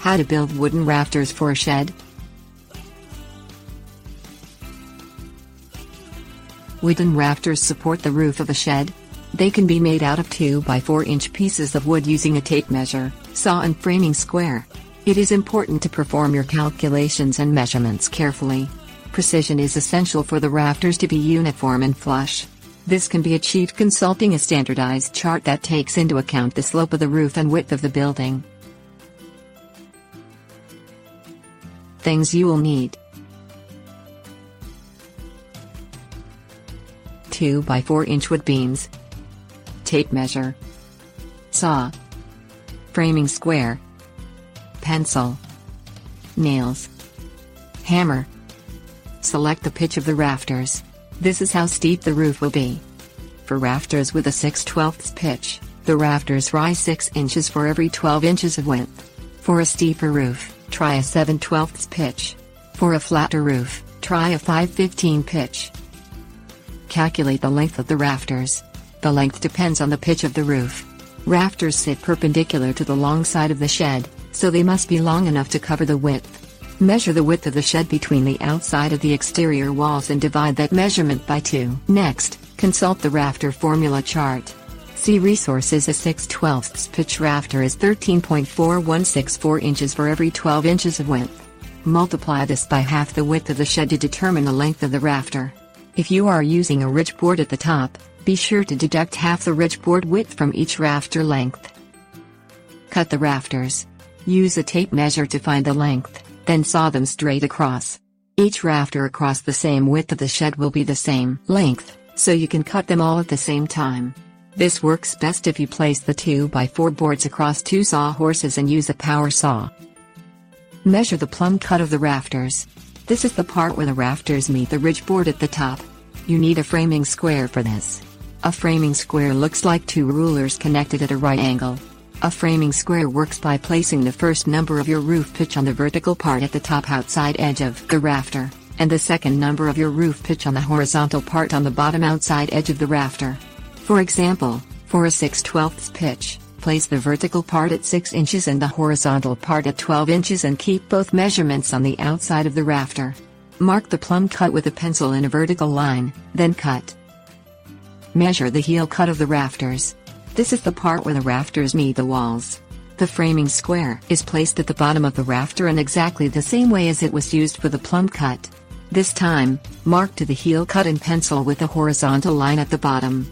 How to build wooden rafters for a shed. Wooden rafters support the roof of a shed. They can be made out of 2 by 4 inch pieces of wood using a tape measure, saw and framing square. It is important to perform your calculations and measurements carefully. Precision is essential for the rafters to be uniform and flush. This can be achieved consulting a standardized chart that takes into account the slope of the roof and width of the building. Things you will need: 2 by 4 inch wood beams, tape measure, saw, framing square, pencil, nails, hammer. Select the pitch of the rafters. This is how steep the roof will be. For rafters with a 6/12 pitch, the rafters rise 6 inches for every 12 inches of width. For a steeper roof, try a 7/12 pitch. For a flatter roof, try a 5/15 pitch. Calculate the length of the rafters. The length depends on the pitch of the roof. Rafters sit perpendicular to the long side of the shed, so they must be long enough to cover the width. Measure the width of the shed between the outside of the exterior walls and divide that measurement by 2. Next, consult the rafter formula chart. See resources. A 6/12 pitch rafter is 13.4164 inches for every 12 inches of width. Multiply this by half the width of the shed to determine the length of the rafter. If you are using a ridge board at the top, be sure to deduct half the ridge board width from each rafter length. Cut the rafters. Use a tape measure to find the length, then saw them straight across. Each rafter across the same width of the shed will be the same length, so you can cut them all at the same time. This works best if you place the 2 by 4 boards across 2 sawhorses and use a power saw. Measure the plumb cut of the rafters. This is the part where the rafters meet the ridge board at the top. You need a framing square for this. A framing square looks like 2 rulers connected at a right angle. A framing square works by placing the first number of your roof pitch on the vertical part at the top outside edge of the rafter, and the second number of your roof pitch on the horizontal part on the bottom outside edge of the rafter. For example, for a 6/12 pitch, place the vertical part at 6 inches and the horizontal part at 12 inches and keep both measurements on the outside of the rafter. Mark the plumb cut with a pencil in a vertical line, then cut. Measure the heel cut of the rafters. This is the part where the rafters meet the walls. The framing square is placed at the bottom of the rafter in exactly the same way as it was used for the plumb cut. This time, mark to the heel cut in pencil with a horizontal line at the bottom.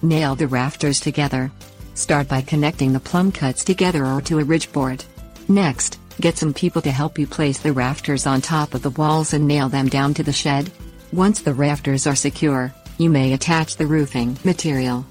Nail the rafters together. Start by connecting the plumb cuts together or to a ridge board. Next, get some people to help you place the rafters on top of the walls and nail them down to the shed. Once the rafters are secure, you may attach the roofing material.